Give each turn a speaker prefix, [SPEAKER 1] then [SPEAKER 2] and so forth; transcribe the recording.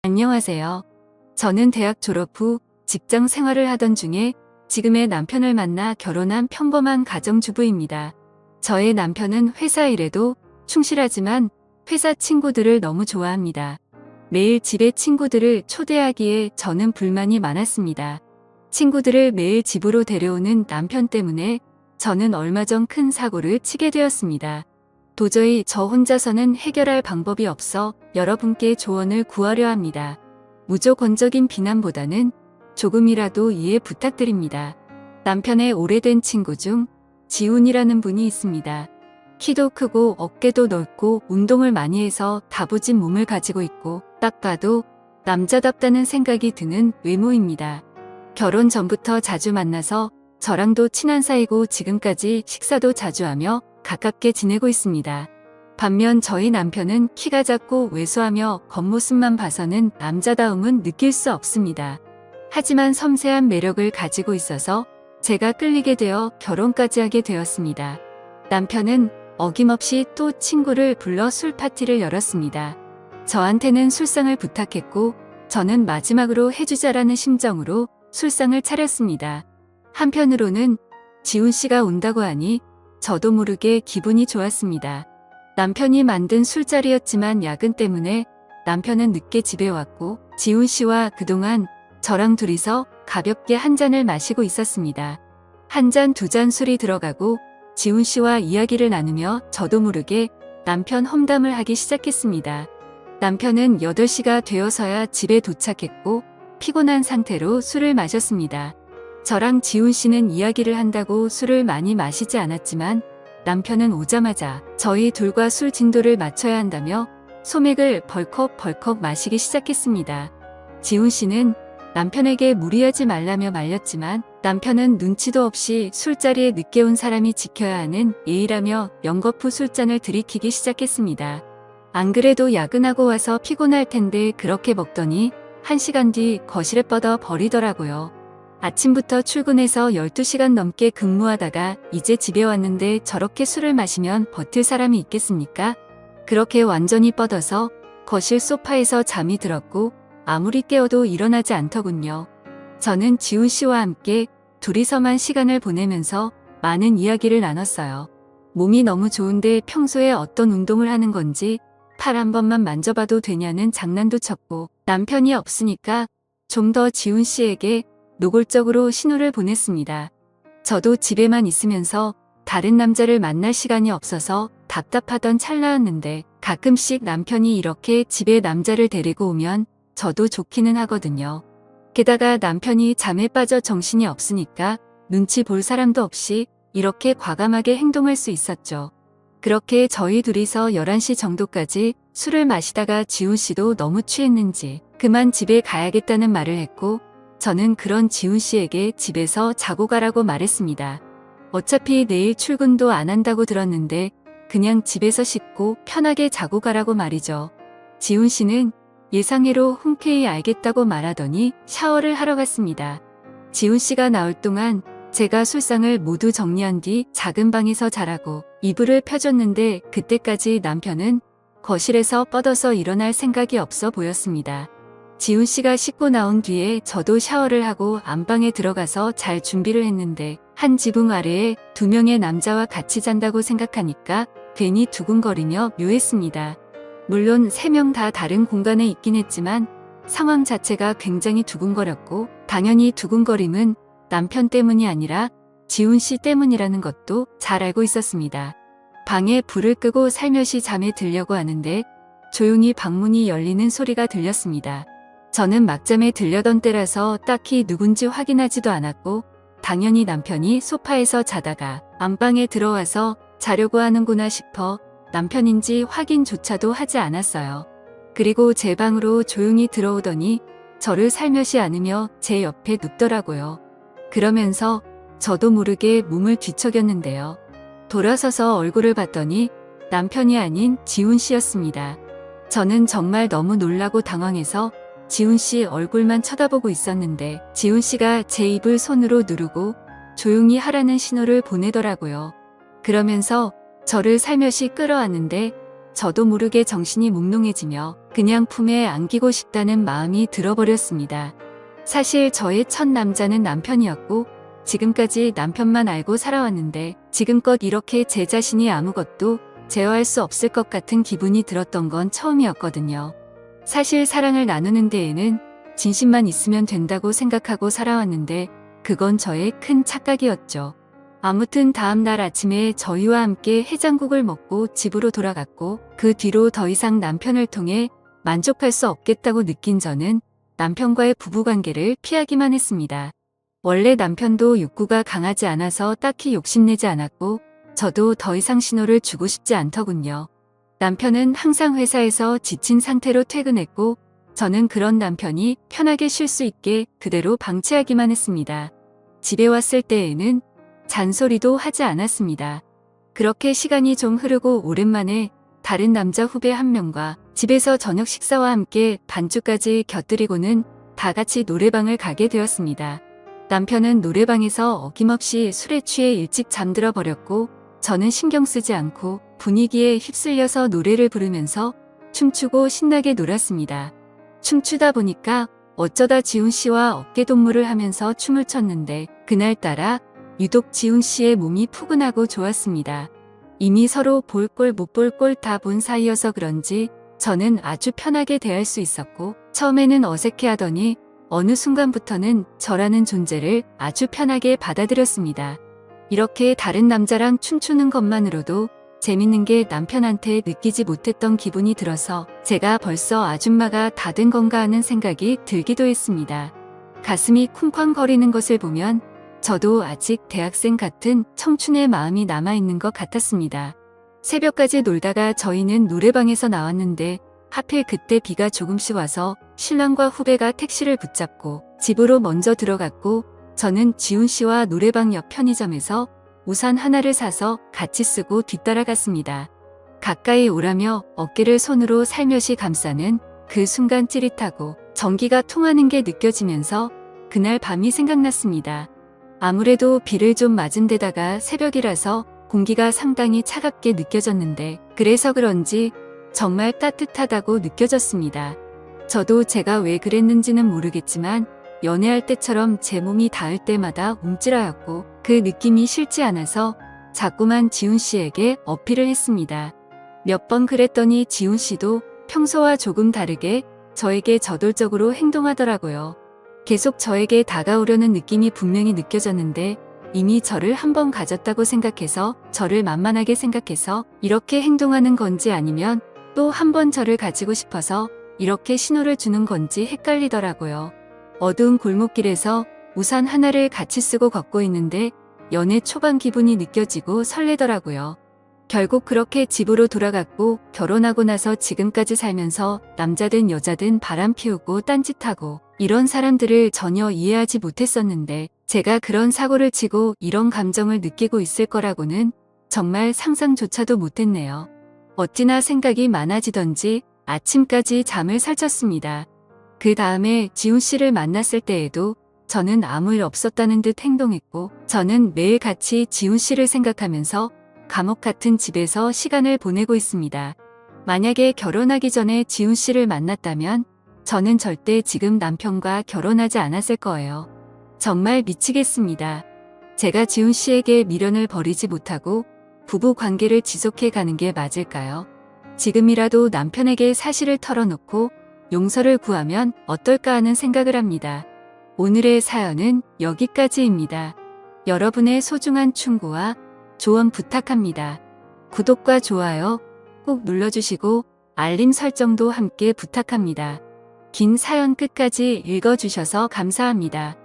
[SPEAKER 1] 안녕하세요. 저는 대학 졸업 후 직장 생활을 하던 중에 지금의 남편을 만나 결혼한 평범한 가정주부입니다. 저의 남편은 회사 일에도 충실하지만 회사 친구들을 너무 좋아합니다. 매일 집에 친구들을 초대하기에 저는 불만이 많았습니다. 친구들을 매일 집으로 데려오는 남편 때문에 저는 얼마 전 큰 사고를 치게 되었습니다. 도저히 저 혼자서는 해결할 방법이 없어 여러분께 조언을 구하려 합니다. 무조건적인 비난보다는 조금이라도 이해 부탁드립니다. 남편의 오래된 친구 중 지훈이라는 분이 있습니다. 키도 크고 어깨도 넓고 운동을 많이 해서 다부진 몸을 가지고 있고 딱 봐도 남자답다는 생각이 드는 외모입니다. 결혼 전부터 자주 만나서 저랑도 친한 사이고 지금까지 식사도 자주 하며 가깝게 지내고 있습니다. 반면 저희 남편은 키가 작고 왜소하며 겉모습만 봐서는 남자다움은 느낄 수 없습니다. 하지만 섬세한 매력을 가지고 있어서 제가 끌리게 되어 결혼까지 하게 되었습니다. 남편은 어김없이 또 친구를 불러 술 파티를 열었습니다. 저한테는 술상을 부탁했고 저는 마지막으로 해주자라는 심정으로 술상을 차렸습니다. 한편으로는 지훈 씨가 온다고 하니 저도 모르게 기분이 좋았습니다. 남편이 만든 술자리였지만 야근 때문에 남편은 늦게 집에 왔고 지훈 씨와 그동안 저랑 둘이서 가볍게 한 잔을 마시고 있었습니다. 한 잔, 두 잔 술이 들어가고 지훈 씨와 이야기를 나누며 저도 모르게 남편 험담을 하기 시작했습니다. 남편은 8시가 되어서야 집에 도착했고 피곤한 상태로 술을 마셨습니다. 저랑 지훈 씨는 이야기를 한다고 술을 많이 마시지 않았지만 남편은 오자마자 저희 둘과 술 진도를 맞춰야 한다며 소맥을 벌컥벌컥 마시기 시작했습니다. 지훈 씨는 남편에게 무리하지 말라며 말렸지만 남편은 눈치도 없이 술자리에 늦게 온 사람이 지켜야 하는 예의라며 연거푸 술잔을 들이키기 시작했습니다. 안 그래도 야근하고 와서 피곤할 텐데 그렇게 먹더니 1시간 뒤 거실에 뻗어 버리더라고요. 아침부터 출근해서 12시간 넘게 근무하다가 이제 집에 왔는데 저렇게 술을 마시면 버틸 사람이 있겠습니까? 그렇게 완전히 뻗어서 거실 소파에서 잠이 들었고 아무리 깨워도 일어나지 않더군요. 저는 지훈 씨와 함께 둘이서만 시간을 보내면서 많은 이야기를 나눴어요. 몸이 너무 좋은데 평소에 어떤 운동을 하는 건지 팔 한 번만 만져봐도 되냐는 장난도 쳤고 남편이 없으니까 좀 더 지훈 씨에게 노골적으로 신호를 보냈습니다. 저도 집에만 있으면서 다른 남자를 만날 시간이 없어서 답답하던 찰나였는데 가끔씩 남편이 이렇게 집에 남자를 데리고 오면 저도 좋기는 하거든요. 게다가 남편이 잠에 빠져 정신이 없으니까 눈치 볼 사람도 없이 이렇게 과감하게 행동할 수 있었죠. 그렇게 저희 둘이서 11시 정도까지 술을 마시다가 지훈 씨도 너무 취했는지 그만 집에 가야겠다는 말을 했고 저는 그런 지훈 씨에게 집에서 자고 가라고 말했습니다. 어차피 내일 출근도 안 한다고 들었는데 그냥 집에서 씻고 편하게 자고 가라고 말이죠. 지훈 씨는 예상외로 흔쾌히 알겠다고 말하더니 샤워를 하러 갔습니다. 지훈 씨가 나올 동안 제가 술상을 모두 정리한 뒤 작은 방에서 자라고 이불을 펴줬는데 그때까지 남편은 거실에서 뻗어서 일어날 생각이 없어 보였습니다. 지훈 씨가 씻고 나온 뒤에 저도 샤워를 하고 안방에 들어가서 잘 준비를 했는데 한 지붕 아래에 2명의 남자와 같이 잔다고 생각하니까 괜히 두근거리며 묘했습니다. 물론 3명 다 다른 공간에 있긴 했지만 상황 자체가 굉장히 두근거렸고 당연히 두근거림은 남편 때문이 아니라 지훈 씨 때문이라는 것도 잘 알고 있었습니다. 방에 불을 끄고 살며시 잠에 들려고 하는데 조용히 방문이 열리는 소리가 들렸습니다. 저는 막잠에 들려던 때라서 딱히 누군지 확인하지도 않았고 당연히 남편이 소파에서 자다가 안방에 들어와서 자려고 하는구나 싶어 남편인지 확인조차도 하지 않았어요. 그리고 제 방으로 조용히 들어오더니 저를 살며시 안으며 제 옆에 눕더라고요. 그러면서 저도 모르게 몸을 뒤척였는데요. 돌아서서 얼굴을 봤더니 남편이 아닌 지훈 씨였습니다. 저는 정말 너무 놀라고 당황해서 지훈 씨 얼굴만 쳐다보고 있었는데 지훈 씨가 제 입을 손으로 누르고 조용히 하라는 신호를 보내더라고요. 그러면서 저를 살며시 끌어안는데 저도 모르게 정신이 몽롱해지며 그냥 품에 안기고 싶다는 마음이 들어버렸습니다. 사실 저의 첫 남자는 남편이었고 지금까지 남편만 알고 살아왔는데 지금껏 이렇게 제 자신이 아무것도 제어할 수 없을 것 같은 기분이 들었던 건 처음이었거든요. 사실 사랑을 나누는 데에는 진심만 있으면 된다고 생각하고 살아왔는데 그건 저의 큰 착각이었죠. 아무튼 다음 날 아침에 저희와 함께 해장국을 먹고 집으로 돌아갔고 그 뒤로 더 이상 남편을 통해 만족할 수 없겠다고 느낀 저는 남편과의 부부관계를 피하기만 했습니다. 원래 남편도 욕구가 강하지 않아서 딱히 욕심내지 않았고 저도 더 이상 신호를 주고 싶지 않더군요. 남편은 항상 회사에서 지친 상태로 퇴근했고 저는 그런 남편이 편하게 쉴 수 있게 그대로 방치하기만 했습니다. 집에 왔을 때에는 잔소리도 하지 않았습니다. 그렇게 시간이 좀 흐르고 오랜만에 다른 남자 후배 한 명과 집에서 저녁 식사와 함께 반주까지 곁들이고는 다 같이 노래방을 가게 되었습니다. 남편은 노래방에서 어김없이 술에 취해 일찍 잠들어 버렸고 저는 신경 쓰지 않고 분위기에 휩쓸려서 노래를 부르면서 춤추고 신나게 놀았습니다. 춤추다 보니까 어쩌다 지훈 씨와 어깨동무를 하면서 춤을 췄는데 그날따라 유독 지훈 씨의 몸이 푸근하고 좋았습니다. 이미 서로 볼 꼴 못 볼 꼴 다 본 사이여서 그런지 저는 아주 편하게 대할 수 있었고 처음에는 어색해하더니 어느 순간부터는 저라는 존재를 아주 편하게 받아들였습니다. 이렇게 다른 남자랑 춤추는 것만으로도 재밌는 게 남편한테 느끼지 못했던 기분이 들어서 제가 벌써 아줌마가 다 된 건가 하는 생각이 들기도 했습니다. 가슴이 쿵쾅거리는 것을 보면 저도 아직 대학생 같은 청춘의 마음이 남아있는 것 같았습니다. 새벽까지 놀다가 저희는 노래방에서 나왔는데 하필 그때 비가 조금씩 와서 신랑과 후배가 택시를 붙잡고 집으로 먼저 들어갔고 저는 지훈 씨와 노래방 옆 편의점에서 우산 하나를 사서 같이 쓰고 뒤따라갔습니다. 가까이 오라며 어깨를 손으로 살며시 감싸는 그 순간 찌릿하고 전기가 통하는 게 느껴지면서 그날 밤이 생각났습니다. 아무래도 비를 좀 맞은 데다가 새벽이라서 공기가 상당히 차갑게 느껴졌는데 그래서 그런지 정말 따뜻하다고 느껴졌습니다. 저도 제가 왜 그랬는지는 모르겠지만 연애할 때처럼 제 몸이 닿을 때마다 움찔하였고 그 느낌이 싫지 않아서 자꾸만 지훈 씨에게 어필을 했습니다. 몇 번 그랬더니 지훈 씨도 평소와 조금 다르게 저에게 저돌적으로 행동하더라고요. 계속 저에게 다가오려는 느낌이 분명히 느껴졌는데 이미 저를 한 번 가졌다고 생각해서 저를 만만하게 생각해서 이렇게 행동하는 건지 아니면 또 한 번 저를 가지고 싶어서 이렇게 신호를 주는 건지 헷갈리더라고요. 어두운 골목길에서 우산 하나를 같이 쓰고 걷고 있는데 연애 초반 기분이 느껴지고 설레더라고요. 결국 그렇게 집으로 돌아갔고 결혼하고 나서 지금까지 살면서 남자든 여자든 바람 피우고 딴짓하고 이런 사람들을 전혀 이해하지 못했었는데 제가 그런 사고를 치고 이런 감정을 느끼고 있을 거라고는 정말 상상조차도 못했네요. 어찌나 생각이 많아지던지 아침까지 잠을 설쳤습니다. 그 다음에 지훈 씨를 만났을 때에도 저는 아무 일 없었다는 듯 행동했고 저는 매일 같이 지훈 씨를 생각하면서 감옥 같은 집에서 시간을 보내고 있습니다. 만약에 결혼하기 전에 지훈 씨를 만났다면 저는 절대 지금 남편과 결혼하지 않았을 거예요. 정말 미치겠습니다. 제가 지훈 씨에게 미련을 버리지 못하고 부부 관계를 지속해 가는 게 맞을까요? 지금이라도 남편에게 사실을 털어놓고 용서를 구하면 어떨까 하는 생각을 합니다. 오늘의 사연은 여기까지입니다. 여러분의 소중한 충고와 조언 부탁합니다. 구독과 좋아요 꼭 눌러주시고 알림 설정도 함께 부탁합니다. 긴 사연 끝까지 읽어주셔서 감사합니다.